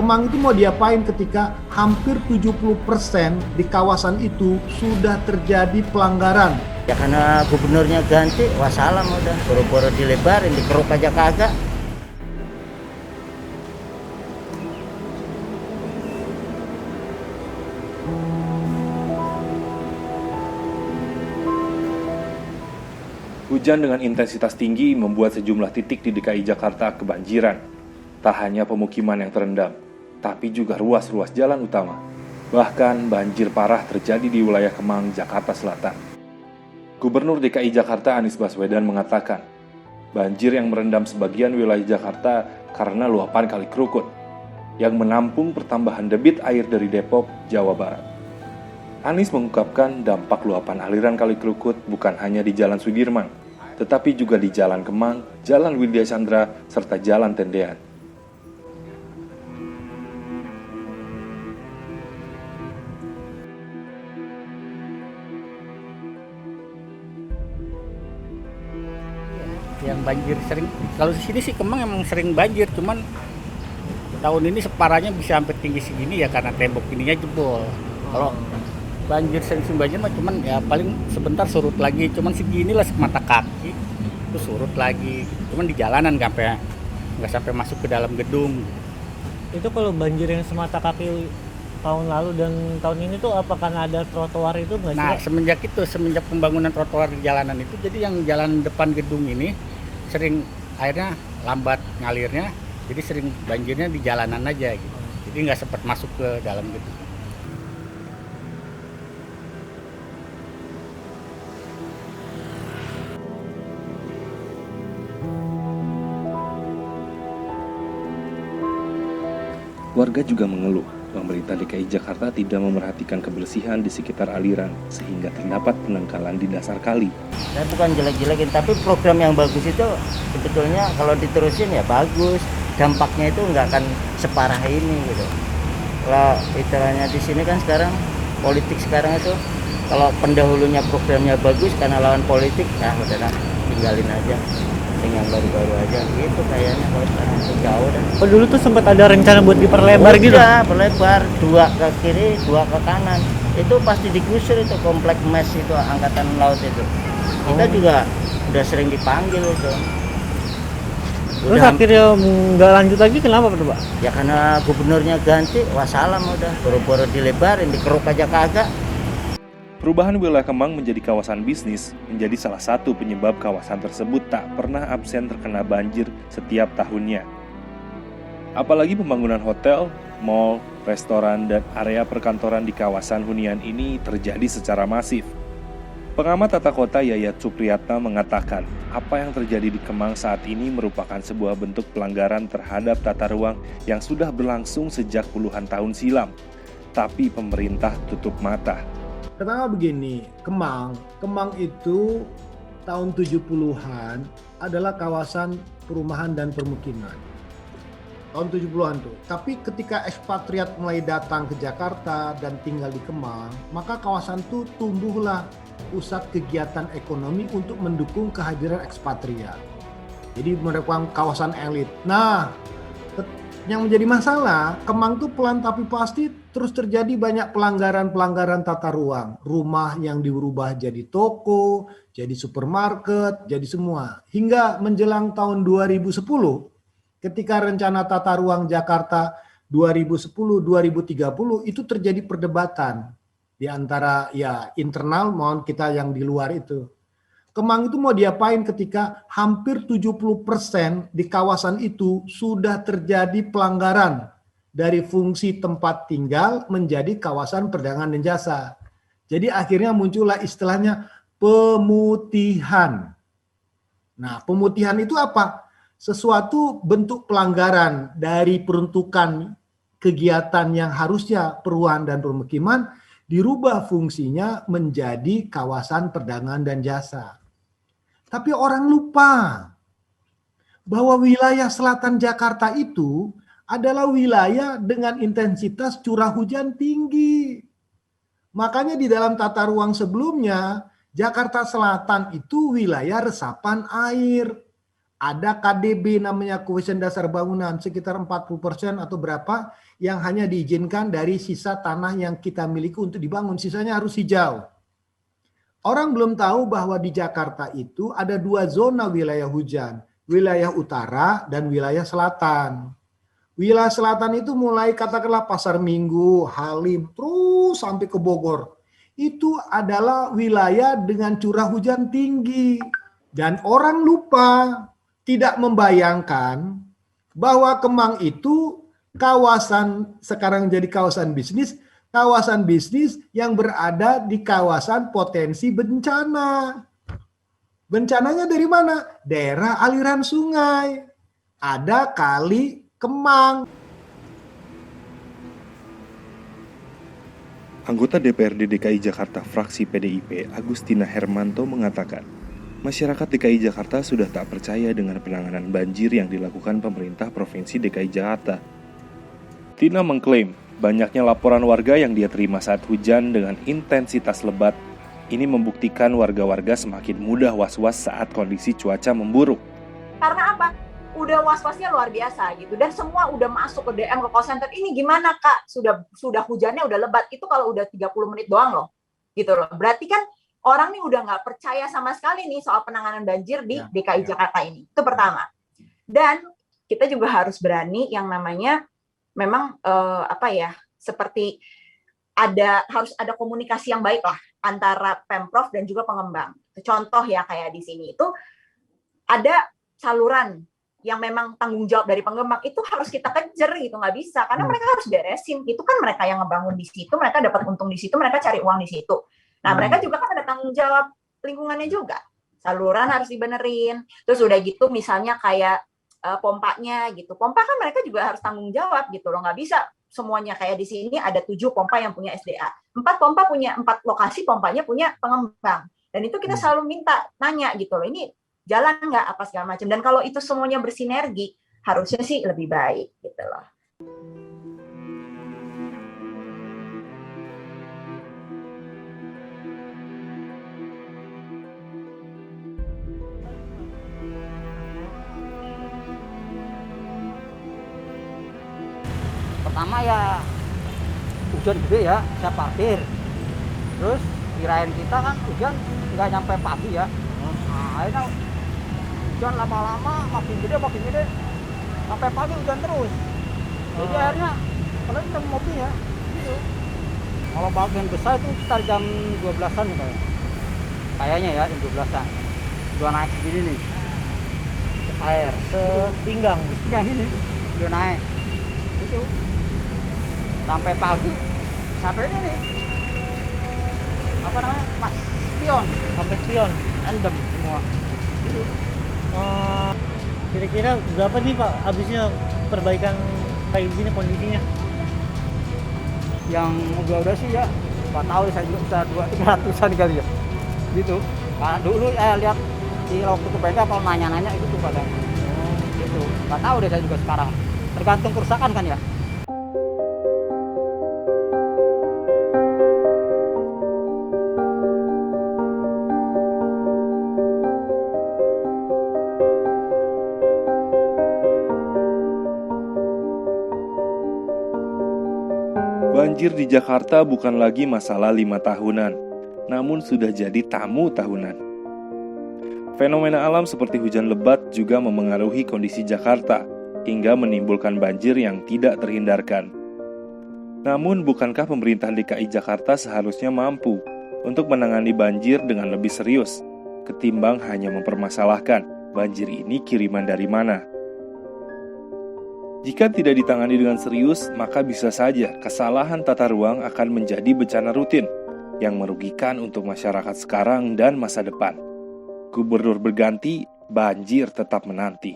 Kemang itu mau diapain ketika hampir 70% di kawasan itu sudah terjadi pelanggaran? Ya karena gubernurnya ganti, wassalam udah. Boro-boro dilebarin, dikeruk aja kagak. Hujan dengan intensitas tinggi membuat sejumlah titik di DKI Jakarta kebanjiran. Tak hanya pemukiman yang terendam, tapi juga ruas-ruas jalan utama. Bahkan banjir parah terjadi di wilayah Kemang, Jakarta Selatan. Gubernur DKI Jakarta Anies Baswedan mengatakan, banjir yang merendam sebagian wilayah Jakarta karena luapan Kali Krukut, yang menampung pertambahan debit air dari Depok, Jawa Barat. Anies mengungkapkan dampak luapan aliran Kali Krukut bukan hanya di Jalan Sudirman, tetapi juga di Jalan Kemang, Jalan Widya Chandra, serta Jalan Tendean. Yang banjir sering, kalau di sini sih Kemang emang sering banjir, cuman tahun ini separahnya bisa sampai tinggi segini ya karena tembok ininya jebol. Kalau banjir sering banjir mah cuman ya paling sebentar surut lagi, cuman seginilah semata kaki itu surut lagi, cuman di jalanan nggak sampai masuk ke dalam gedung. Itu kalau banjir yang semata kaki tahun lalu dan tahun ini tuh apakah ada trotoar itu nggak sih? Nah semenjak pembangunan trotoar di jalanan itu, jadi yang jalan depan gedung ini sering airnya lambat ngalirnya, jadi sering banjirnya di jalanan aja gitu, jadi nggak sempat masuk ke dalam gedung. Warga juga mengeluh, pemerintah DKI Jakarta tidak memerhatikan kebersihan di sekitar aliran, sehingga terdapat penangkalan di dasar kali. Saya bukan jelek-jelekin, tapi program yang bagus itu sebetulnya kalau diterusin ya bagus. Dampaknya itu nggak akan separah ini gitu. Kalau istilahnya di sini kan sekarang, politik sekarang itu, kalau pendahulunya programnya bagus karena lawan politik, ya udah tinggalin aja. Yang baru-baru aja gitu kayaknya, kalau sekarang itu jauh dah. Oh, dulu tuh sempat ada rencana buat diperlebar gitu? Iya, berlebar, 2 ke kiri, 2 ke kanan. Itu pasti digusur itu komplek MES itu, Angkatan Laut itu. Kita juga udah sering dipanggil itu. Terus akhirnya nggak lanjut lagi, kenapa tuh Pak? Ya karena gubernurnya ganti, wassalam udah. Boro-boro dilebarin, dikeruk aja kagak. Perubahan wilayah Kemang menjadi kawasan bisnis menjadi salah satu penyebab kawasan tersebut tak pernah absen terkena banjir setiap tahunnya. Apalagi pembangunan hotel, mal, restoran, dan area perkantoran di kawasan hunian ini terjadi secara masif. Pengamat tata kota Yayat Supriyatna mengatakan, apa yang terjadi di Kemang saat ini merupakan sebuah bentuk pelanggaran terhadap tata ruang yang sudah berlangsung sejak puluhan tahun silam. Tapi pemerintah tutup mata. Pertama begini, Kemang itu tahun 70-an adalah kawasan perumahan dan permukiman. Tahun 70-an tuh. Tapi ketika ekspatriat mulai datang ke Jakarta dan tinggal di Kemang, maka kawasan itu tumbuhlah pusat kegiatan ekonomi untuk mendukung kehadiran ekspatriat. Jadi merupakan kawasan elit. Nah, yang menjadi masalah, Kemang tuh pelan tapi pasti terus terjadi banyak pelanggaran tata ruang. Rumah yang dirubah jadi toko, jadi supermarket, jadi semua. Hingga menjelang tahun 2010, ketika rencana tata ruang Jakarta 2010-2030 itu terjadi perdebatan di antara ya internal maupun kita yang di luar itu. Kemang itu mau diapain ketika hampir 70% di kawasan itu sudah terjadi pelanggaran dari fungsi tempat tinggal menjadi kawasan perdagangan dan jasa. Jadi akhirnya muncullah istilahnya pemutihan. Nah, pemutihan itu apa? Sesuatu bentuk pelanggaran dari peruntukan kegiatan yang harusnya perumahan dan permukiman dirubah fungsinya menjadi kawasan perdagangan dan jasa. Tapi orang lupa bahwa wilayah selatan Jakarta itu adalah wilayah dengan intensitas curah hujan tinggi. Makanya di dalam tata ruang sebelumnya, Jakarta Selatan itu wilayah resapan air. ada KDB namanya koefisien dasar bangunan sekitar 40% atau berapa yang hanya diizinkan dari sisa tanah yang kita miliki untuk dibangun, sisanya harus hijau. Orang belum tahu bahwa di Jakarta itu ada 2 zona wilayah hujan, wilayah utara dan wilayah selatan. Wilayah selatan itu mulai katakanlah Pasar Minggu, Halim, terus sampai ke Bogor. Itu adalah wilayah dengan curah hujan tinggi. Dan orang lupa, tidak membayangkan bahwa Kemang itu kawasan, sekarang jadi kawasan bisnis yang berada di kawasan potensi bencana. Bencananya dari mana? Daerah aliran sungai. Ada kali Kemang. Anggota DPRD DKI Jakarta fraksi PDIP Agustina Hermanto mengatakan, masyarakat DKI Jakarta sudah tak percaya dengan penanganan banjir yang dilakukan pemerintah Provinsi DKI Jakarta. Tina mengklaim banyaknya laporan warga yang dia terima saat hujan dengan intensitas lebat ini membuktikan warga-warga semakin mudah was-was saat kondisi cuaca memburuk. Karena apa? Udah was-wasnya luar biasa gitu, dan semua udah masuk ke DM, ke call center, ini gimana Kak? Sudah hujannya udah lebat, itu kalau udah 30 menit doang loh, gitu loh. Berarti kan orang nih udah nggak percaya sama sekali nih soal penanganan banjir di DKI Jakarta ini. Itu pertama. Dan kita juga harus berani yang namanya memang seperti harus ada komunikasi yang baik lah antara Pemprov dan juga pengembang. Contoh ya kayak di sini itu ada saluran yang memang tanggung jawab dari pengembang, itu harus kita kejar gitu, nggak bisa karena mereka harus beresin, itu kan mereka yang ngebangun di situ, mereka dapat untung di situ, mereka cari uang di situ. Nah mereka juga kan ada tanggung jawab lingkungannya juga, saluran harus dibenerin, terus udah gitu misalnya kayak pompanya gitu, pompa kan mereka juga harus tanggung jawab gitu loh, nggak bisa semuanya kayak di sini ada 7 pompa yang punya SDA, 4 pompa punya 4 lokasi pompanya punya pengembang, dan itu kita selalu nanya gitu loh, ini jalan nggak apa segala macam, dan kalau itu semuanya bersinergi harusnya sih lebih baik gitu loh. Pertama ya hujan gede ya, saya parkir. Terus kirain kita kan hujan nggak nyampe pagi ya. Nah, akhirnya hujan lama-lama makin gede sampai pagi hujan terus. Jadi akhirnya kalau kita mobilnya gitu. Kalau bagian besar itu sekitar jam 12-an ya kayaknya ya, jam 12-an udah naik segini nih air Sepinggang. kayak gini udah naik itu sampai pagi sampai ini nih apa namanya Mas Pion Sampai spion. endem semua gitu. Kira-kira berapa nih Pak habisnya perbaikan kayak gini kondisinya? Yang udah sih ya nggak tahu, saya juga bisa 200-300an kali ya gitu. Karena dulu lihat di waktu ke bengkel kalau nanya-nanya itu tuh pada gitu, nggak tahu deh saya juga sekarang, tergantung kerusakan kan ya. Banjir di Jakarta bukan lagi masalah 5 tahunan, namun sudah jadi tamu tahunan. Fenomena alam seperti hujan lebat juga memengaruhi kondisi Jakarta, hingga menimbulkan banjir yang tidak terhindarkan. Namun, bukankah pemerintah DKI Jakarta seharusnya mampu untuk menangani banjir dengan lebih serius, ketimbang hanya mempermasalahkan banjir ini kiriman dari mana? Jika tidak ditangani dengan serius, maka bisa saja kesalahan tata ruang akan menjadi bencana rutin yang merugikan untuk masyarakat sekarang dan masa depan. Gubernur berganti, banjir tetap menanti.